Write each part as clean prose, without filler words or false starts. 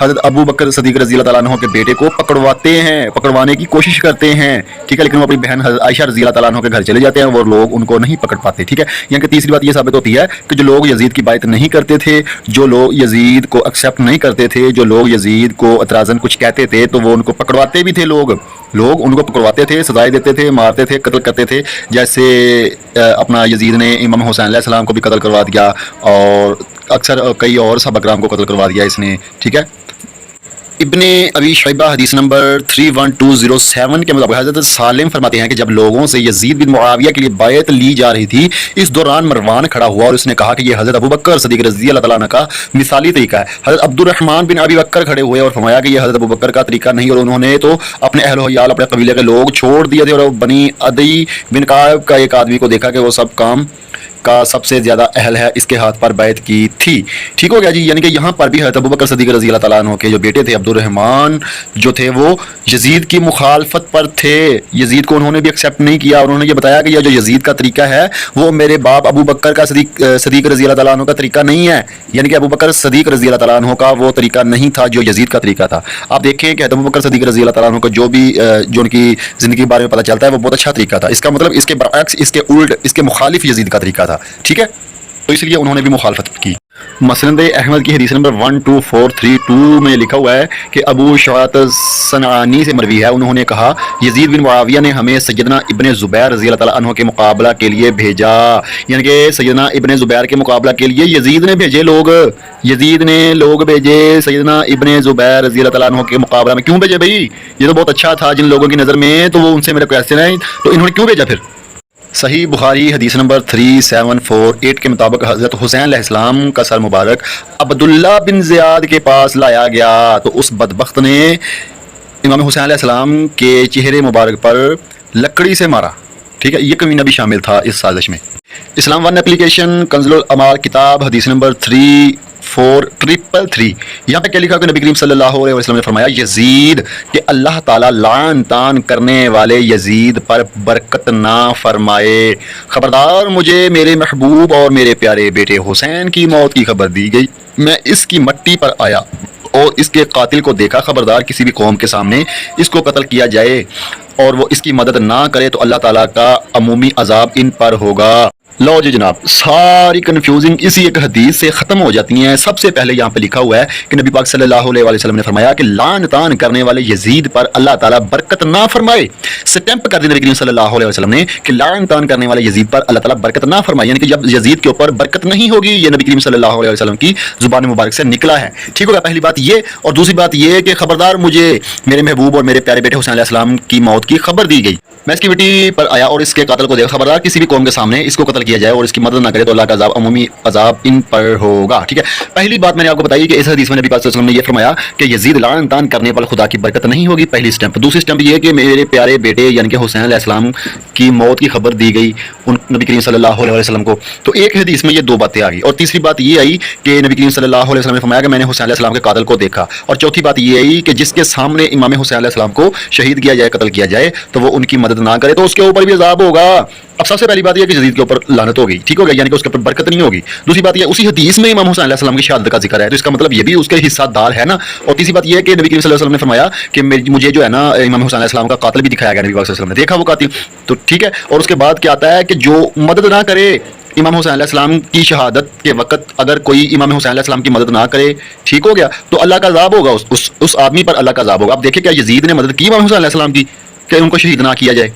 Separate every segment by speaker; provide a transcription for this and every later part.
Speaker 1: حضرت ابو بکر صدیق رضی اللہ تعالیٰ عنہ کے بیٹے کو پکڑوانے کی کوشش کرتے ہیں، ٹھیک ہے، لیکن وہ اپنی بہن حضرت عائشہ رضی اللہ تعالیٰ عنہ کے گھر چلے جاتے ہیں، وہ لوگ ان کو نہیں پکڑ پاتے، ٹھیک ہے۔ یعنی کہ تیسری بات یہ ثابت ہوتی ہے کہ جو لوگ یزید کی بات نہیں کرتے تھے، جو لوگ یزید کو ایکسیپٹ نہیں کرتے تھے، جو لوگ یزید کو اعتراضاً کچھ کہتے تھے تو وہ ان کو پکڑواتے بھی تھے، لوگ ان کو پکڑواتے تھے، سزائیں دیتے تھے، مارتے تھے، قتل کرتے تھے، جیسے اپنا یزید نے امام حسین علیہ السلام کو بھی قتل کروا دیا، اور اکثر کئی اور صحابہ کرام کو قتل کروا دیا اس نے، ٹھیک ہے۔ ابن ابی شیبہ حدیث نمبر 31207 کے مطابق حضرت سالم فرماتے ہیں کہ جب لوگوں سے یزید بن معاویہ کے لیے بیعت لی جا رہی تھی، اس دوران مروان کھڑا ہوا اور اس نے کہا کہ یہ حضرت ابو بکر صدیق رضی اللہ تعالیٰ عنہ کا مثالی طریقہ ہے۔ حضرت عبد الرحمن بن ابی بکر کھڑے ہوئے اور فرمایا کہ یہ حضرت ابو بکر کا طریقہ نہیں، اور انہوں نے تو اپنے اہل و عیال، اپنے قبیلے کے لوگ چھوڑ دیے تھے، اور بنی عدی بن کعب کا ایک آدمی کو دیکھا کہ وہ سب کام کا سب سے زیادہ اہل ہے، اس کے ہاتھ پر بیعت کی تھی، ٹھیک ہو گیا جی۔ یعنی کہ یہاں پر بھی حضرت ابوبکر صدیق رضی اللہ تعالیٰ عنہ کے جو بیٹے تھے عبد الرحمن جو تھے وہ یزید کی مخالفت پر تھے، یزید کو انہوں نے بھی ایکسیپٹ نہیں کیا، اور انہوں نے یہ بتایا کہ یہ جو یزید کا طریقہ ہے وہ میرے باپ ابو بکر کا صدیق رضی اللہ تعالیٰ عنہ کا طریقہ نہیں ہے، یعنی کہ ابو بکر صدیق رضی اللہ تعالیٰ عنہ کا وہ طریقہ نہیں تھا جو یزید کا طریقہ تھا۔ آپ دیکھیں کہ ابو بکر صدیق رضی اللہ تعالیٰ عنہ کو جو ان کی زندگی کے بارے میں پتہ چلتا ہے وہ بہت اچھا طریقہ تھا، اس کا مطلب اس کے برعکس، اس کے الٹ، اس کے مخالف یزید کا طریقہ تھا، ٹھیک ہے، تو اس لیے انہوں نے بھی مخالفت کی۔ مسند احمد کی حدیث نمبر 12432 میں لکھا ہوا ہے کہ ابو شعاط صنعانی سے مروی ہے، انہوں نے کہا یزید بن معاویہ نے ہمیں سیدنا ابن زبیر رضی اللہ تعالیٰ عنہ کے مقابلہ کے لیے بھیجا، یعنی کہ سیدنا ابن زبیر کے مقابلہ کے لیے یزید نے بھیجے لوگ بھیجے سیدنا ابن زبیر رضی اللہ تعالیٰ عنہ کے مقابلہ میں۔ کیوں بھیجے بھائی؟ یہ تو بہت اچھا تھا جن لوگوں کی نظر میں، تو وہ ان سے میرے کویسچن ہے، تو انہوں نے کیوں بھیجا پھر؟ صحیح بخاری حدیث نمبر 3748 کے مطابق حضرت حسین علیہ السلام کا سر مبارک عبداللہ بن زیاد کے پاس لایا گیا تو اس بدبخت نے امام حسین علیہ السلام کے چہرے مبارک پر لکڑی سے مارا، ٹھیک ہے، یہ کمینہ بھی شامل تھا اس سازش میں۔ اسلام ون اپلیکیشن کنز الاعمال کتاب حدیث نمبر 34333 یہاں پہ کیا لکھا کہ نبی کریم صلی اللہ علیہ وسلم نے فرمایا یزید کہ اللہ تعالیٰ لعن طعن کرنے والے یزید پر برکت نہ فرمائے، خبردار مجھے میرے محبوب اور میرے پیارے بیٹے حسین کی موت کی خبر دی گئی، میں اس کی مٹی پر آیا اور اس کے قاتل کو دیکھا، خبردار کسی بھی قوم کے سامنے اس کو قتل کیا جائے اور وہ اس کی مدد نہ کرے تو اللہ تعالیٰ کا عمومی عذاب ان پر ہوگا۔ لو جی جناب، ساری کنفیوزنگ اسی ایک حدیث سے ختم ہو جاتی ہیں۔ سب سے پہلے یہاں پہ لکھا ہوا ہے کہ نبی پاک صلی اللہ علیہ وسلم نے فرمایا کہ لعن طعن کرنے والے یزید پر اللہ تعالیٰ برکت نہ فرمائے، سٹیمپ کر دی نبی کریم صلی اللہ علیہ وسلم نے کہ لعن طعن کرنے والے یزید پر اللہ تعالیٰ برکت نہ فرمائے، یعنی کہ جب یزید کے اوپر برکت نہیں ہوگی، یہ نبی کریم صلی اللہ علیہ وسلم کی زبان مبارک سے نکلا ہے، ٹھیک ہوگا، پہلی بات یہ۔ اور دوسری بات یہ کہ خبردار مجھے میرے محبوب اور میرے پیارے بیٹے حسین علیہ السلام کی موت کی خبر دی گئی، میں اس کی مٹی پر آیا اور اس کے قاتل کو دیکھا، خبردار کسی بھی قوم کے سامنے اس کو قتل کیا جائے اور اس کی مدد نہ کرے تو اللہ کا عذاب عمومی عذاب ان پر ہوگا، ٹھیک ہے۔ پہلی بات میں نے آپ کو بتائی کہ اس حدیث میں نبی پاک صلی اللہ علیہ وسلم نے یہ فرمایا کہ یزید لعن طعن کرنے پر خدا کی برکت نہیں ہوگی، پہلی سٹیمپ۔ دوسری سٹیمپ یہ کہ میرے پیارے بیٹے یعنی کہ حسین علیہ السلام کی موت کی خبر دی گئی ان نبی کریم صلی اللہ علیہ وسلم کو، تو ایک حدیث میں یہ دو باتیں آ گئی۔ اور تیسری بات یہ آئی کہ نبی کریم صلی اللہ علیہ وسلم نے فرمایا کہ میں نے حسین علیہ السلام کے قاتل کو دیکھا، اور چوتھی بات یہ آئی کہ جس کے سامنے امام حسین علیہ السلام کو شہید کیا جائے، قتل کیا جائے، تو وہ ان کی مدد نہ کرے تو اس کے اوپر بھی عذاب ہوگا۔ اب سب سے پہلی بات یہ کہ یزید کے اوپر لعنت ہو گئی، ٹھیک ہو گیا، یعنی کہ اس کے اوپر برکت نہیں ہوگی۔ دوسری بات یہ اسی حدیث میں امام حسین علیہ السلام کی شہادت کا ذکر ہے، تو اس کا مطلب یہ بھی اس کے حصہ دار ہے نا۔ اور تیسری بات یہ ہے کہ نبی کریم صلی اللہ علیہ وسلم نے فرمایا کہ مجھے جو ہے نا امام حسین علیہ السلام کا قاتل بھی دکھایا گیا، نبی صلی اللہ علیہ وسلم نے دیکھا وہ قاتل، تو ٹھیک ہے۔ اور اس کے بعد کیا آتا ہے کہ جو مدد نہ کرے امام حسین علیہ السلام کی شہادت کے وقت، اگر کوئی امام حسین علیہ السلام کی مدد نہ کرے، ٹھیک ہو گیا، تو اللہ کا عذاب ہوگا، اس آدمی پر اللہ کا عذاب ہوگا۔ اب دیکھیں کیا یزید نے مدد کی امام حسین علیہ السلام کی کہ ان کو شہید نہ کیا جائے؟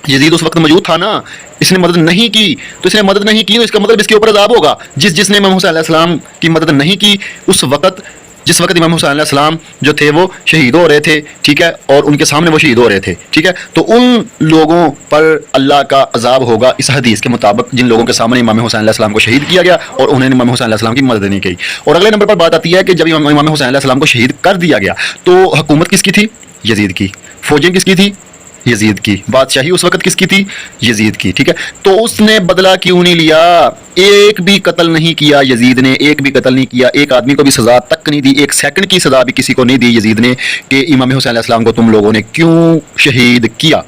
Speaker 1: یزید اس وقت موجود تھا نا، اس نے مدد نہیں کی، تو اس نے مدد نہیں کی تو اس کا مطلب اس کے اوپر عذاب ہوگا۔ جس نے امام حسین علیہ السلام کی مدد نہیں کی اس وقت، جس وقت امام حسین علیہ السلام جو تھے وہ شہید ہو رہے تھے، ٹھیک ہے، اور ان کے سامنے وہ شہید ہو رہے تھے، ٹھیک ہے، تو ان لوگوں پر اللہ کا عذاب ہوگا اس حدیث کے مطابق جن لوگوں کے سامنے امام حسین علیہ السلام کو شہید کیا گیا اور انہوں نے امام حسین علیہ السلام کی مدد نہیں کی۔ اور اگلے نمبر پر بات آتی ہے کہ جب امام حسین علیہ السلام کو شہید کر دیا گیا تو حکومت کس کی تھی؟ یزید کی۔ فوجیں کس کی تھی؟ یزید کی۔ بادشاہی اس وقت کس کی تھی؟ یزید کی، ٹھیک ہے۔ تو اس نے بدلہ کیوں نہیں لیا؟ ایک بھی قتل نہیں کیا یزید نے، ایک بھی قتل نہیں کیا، ایک آدمی کو بھی سزا تک نہیں دی، ایک سیکنڈ کی سزا بھی کسی کو نہیں دی یزید نے کہ امام حسین علیہ السلام کو تم لوگوں نے کیوں شہید کیا۔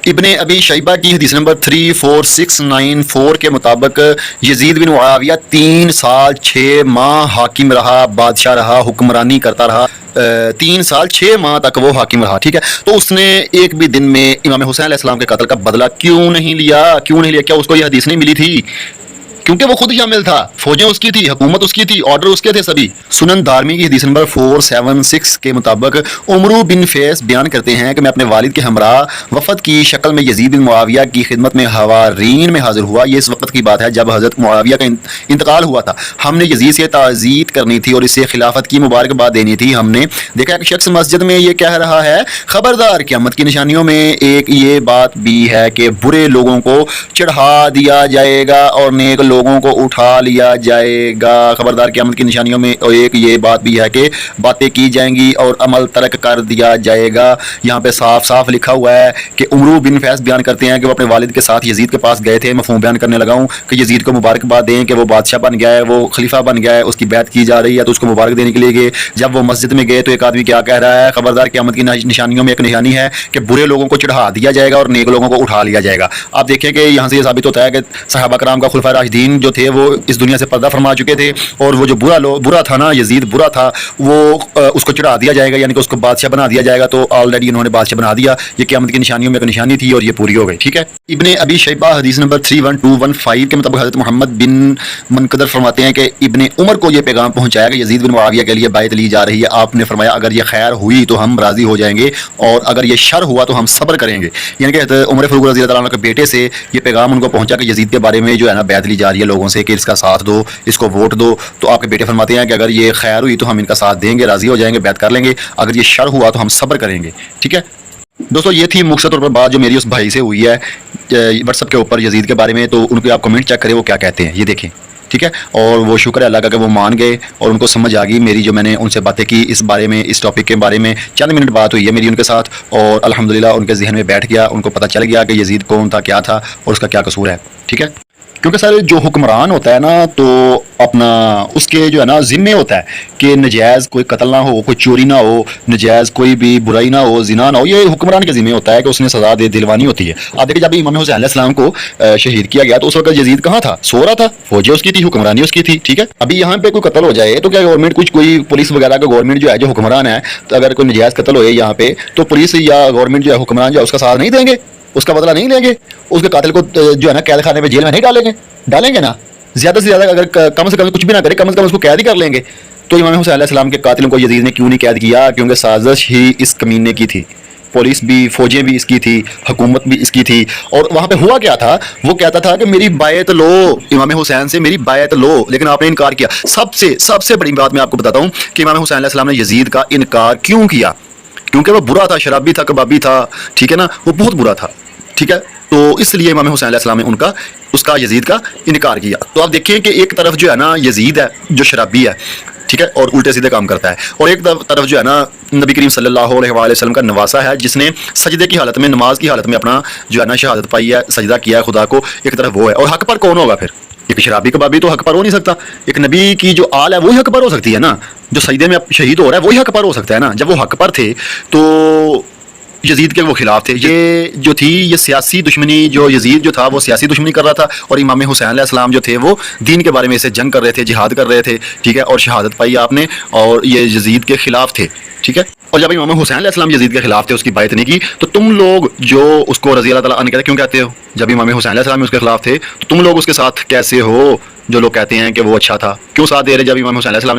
Speaker 1: ابن ابی شیبہ کی حدیث نمبر 34694 کے مطابق یزید بن معاویہ 3 سال 6 ماہ حاکم رہا، بادشاہ رہا، حکمرانی کرتا رہا، 3 سال 6 ماہ تک وہ حاکم رہا، ٹھیک ہے. تو اس نے ایک بھی دن میں امام حسین علیہ السلام کے قتل کا بدلہ کیوں نہیں لیا؟ کیا اس کو یہ حدیث نہیں ملی تھی؟ کیونکہ وہ خود شامل تھا، فوجیں اس کی تھی، حکومت اس کی تھی، آرڈر اس کے تھے سبھی. سنن دارمی کی حدیث نمبر 476 کے مطابق عمرو بن فیس بیان کرتے ہیں کہ میں اپنے والد کے ہمراہ وفد کی شکل میں یزید بن معاویہ کی خدمت میں حوارین میں حاضر ہوا. یہ اس وقت کی بات ہے جب حضرت معاویہ کا انتقال ہوا تھا. ہم نے یزید سے تعزیت کرنی تھی اور اسے خلافت کی مبارکباد دینی تھی. ہم نے دیکھا ایک شخص مسجد میں یہ کہہ رہا ہے، خبردار، قیامت کی نشانیوں میں ایک یہ بات بھی ہے کہ برے لوگوں کو چڑھا دیا جائے گا اور نیک لوگوں کو اٹھا لیا جائے گا. خبردار، قیامت کی نشانیوں میں ایک یہ بات بھی ہے کہ باتیں کی جائیں گی اور عمل ترک کر دیا جائے گا. یہاں پہ صاف صاف لکھا ہوا ہے کہ عمرو بن فیس بیان کرتے ہیں کہ وہ اپنے والد کے ساتھ یزید کے پاس گئے تھے. مفہوم بیان کرنے لگا ہوں کہ یزید کو مبارکباد دیں کہ وہ بادشاہ بن گیا ہے، وہ خلیفہ بن گیا ہے، اس کی بیعت کی جا رہی ہے، تو اس کو مبارک دینے کے لیے گئے. جب وہ مسجد میں گئے تو ایک آدمی کیا کہہ رہا ہے، خبردار، قیامت کی نشانیوں میں ایک نشانی ہے کہ برے لوگوں کو چڑھا دیا جائے گا اور نیک لوگوں کو اٹھا لیا جائے گا. آپ دیکھیں کہ یہاں سے یہ ثابت ہوتا ہے کہ صحابہ کرام کا خلفائے راشدین جو تھے وہ اس دنیا سے پردہ فرما چکے تھے، اور وہ جو برا تھا نا، یزید برا تھا، وہ اس کو چڑھا دیا جائے گا، یعنی کہ اس کو بادشاہ بنا دیا جائے گا. تو آلریڈی انہوں نے بادشاہ بنا دیا. یہ قیامت کی نشانیوں میں ایک نشانی تھی اور یہ پوری ہو گئی، ٹھیک ہے. ابن ابی شیبہ حدیث نمبر 31215 کے مطابق حضرت محمد بن منقدر فرماتے ہیں کہ ابن عمر کو یہ پیغام پہنچایا کہ یزید بن معاویہ کے لیے بیعت لی جا رہی ہے. آپ نے فرمایا اگر یہ خیر ہوئی تو ہم راضی ہو جائیں گے اور اگر یہ شر ہوا تو ہم صبر کریں گے. یعنی کہ حضرت عمر فاروق رضی اللہ عنہ کے بیٹے سے یہ پیغام ان کو پہنچا کہ یزید کے بارے میں جو ہے نا بیعت لی جا رہی ہے لوگوں سے کہ اس کا ساتھ دو، اس کو ووٹ دو. تو آپ کے بیٹے فرماتے ہیں کہ اگر یہ خیر ہوئی تو ہم ان کا ساتھ دیں گے، راضی ہو جائیں گے، بیعت کر لیں گے. اگر یہ شر ہوا تو ہم صبر کریں گے، ٹھیک ہے. دوستو یہ تھی مختصر طور پر بات جو میری اس بھائی سے ہوئی ہے واٹس ایپ کے اوپر یزید کے بارے میں. تو ان کے آپ کمنٹ چیک کریں وہ کیا کہتے ہیں، یہ دیکھیں، ٹھیک ہے. اور وہ شکر ہے اللہ کا کہ وہ مان گئے اور ان کو سمجھ آ گئی میری جو میں نے ان سے باتیں کی اس بارے میں، اس ٹاپک کے بارے میں. چند منٹ بات ہوئی ہے میری ان کے ساتھ اور الحمدللہ ان کے ذہن میں بیٹھ گیا، ان کو پتہ چل گیا کہ یزید کون تھا، کیا تھا اور اس کا کیا قصور ہے، ٹھیک ہے. کیونکہ سر جو حکمران ہوتا ہے نا تو اپنا اس کے جو ہے نا ذمے ہوتا ہے کہ نجائز کوئی قتل نہ ہو، کوئی چوری نہ ہو، نجائز کوئی بھی برائی نہ ہو، زنا نہ ہو. یہ حکمران کے ذمے ہوتا ہے کہ اس نے سزا دلوانی ہوتی ہے. آپ دیکھیں جب امام حسین علیہ السلام کو شہید کیا گیا تو اس وقت یزید کہاں تھا؟ سو رہا تھا. فوجیں اس کی تھی، حکمرانی اس کی تھی، ٹھیک ہے. ابھی یہاں پہ کوئی قتل ہو جائے تو کیا گورنمنٹ کوئی پولیس وغیرہ کا گورنمنٹ جو ہے جو حکمران ہے، تو اگر کوئی نجائز قتل ہوئے یہاں پہ تو پولیس یا گورنمنٹ جو ہے حکمران جو ہے اس کا ساتھ نہیں دیں گے، اس کا بدلہ نہیں لیں گے، اس کے قاتل کو جو ہے نا قید خانے میں جیل میں نہیں ڈالیں گے نا. زیادہ سے زیادہ اگر کم سے کم کچھ بھی نہ کرے، کم از کم اس کو قید ہی کر لیں گے. تو امام حسین علیہ السلام کے قاتلوں کو یزید نے کیوں نہیں قید کیا؟ کیونکہ سازش ہی اس کمینے کی تھی. پولیس بھی، فوجیں بھی اس کی تھی، حکومت بھی اس کی تھی. اور وہاں پہ ہوا کیا تھا؟ وہ کہتا تھا کہ میری بیعت لو، امام حسین سے میری بیعت لو، لیکن آپ نے انکار کیا. سب سے بڑی بات میں آپ کو بتاتا ہوں کہ امام حسین علیہ السلام نے یزید کا انکار کیوں کیا. کیونکہ وہ برا تھا، شرابی تھا، کبابی تھا، ٹھیک ہے نا، وہ بہت برا تھا، ٹھیک ہے. تو اس لیے امام حسین علیہ السلام نے اس کا یزید کا انکار کیا. تو آپ دیکھیں کہ ایک طرف جو ہے نا یزید ہے جو شرابی ہے، ٹھیک ہے، اور الٹے سیدھے کام کرتا ہے، اور ایک طرف جو ہے نا نبی کریم صلی اللہ علیہ وآلہ وسلم کا نواسا ہے جس نے سجدے کی حالت میں، نماز کی حالت میں اپنا جو ہے نا شہادت پائی ہے، سجدہ کیا ہے خدا کو. ایک طرف وہ ہے، اور حق پر کون ہوگا پھر؟ ایک شرابی کبابی تو حق پر ہو نہیں سکتا. ایک نبی کی جو آل ہے وہی حق پر ہو سکتی ہے نا. جو سجدے میں شہید ہو رہا ہے وہی حق پر ہو سکتا ہے نا. جب وہ حق پر تھے تو یزید کے وہ خلاف تھے. یہ جو تھی یہ سیاسی دشمنی، جو یزید جو تھا وہ سیاسی دشمنی کر رہا تھا، اور امام حسین علیہ السلام جو تھے وہ دین کے بارے میں اسے جنگ کر رہے تھے، جہاد کر رہے تھے، ٹھیک ہے. اور شہادت پائی آپ نے، اور یہ یزید کے خلاف تھے، ٹھیک ہے. اور جب امام حسین علیہ السلام یزید کے خلاف تھے، اس کی بیعت نہیں کی، تو تم لوگ جو اس کو رضی اللہ تعالیٰ عنہ کہتے کیوں کہتے ہو؟ جب امام حسین علیہ السلام اس کے خلاف تھے تو تم لوگ اس کے ساتھ کیسے ہو؟ جو لوگ کہتے ہیں کہ وہ اچھا تھا، کیوں ساتھ دے رہے جب امام حسین علیہ السلام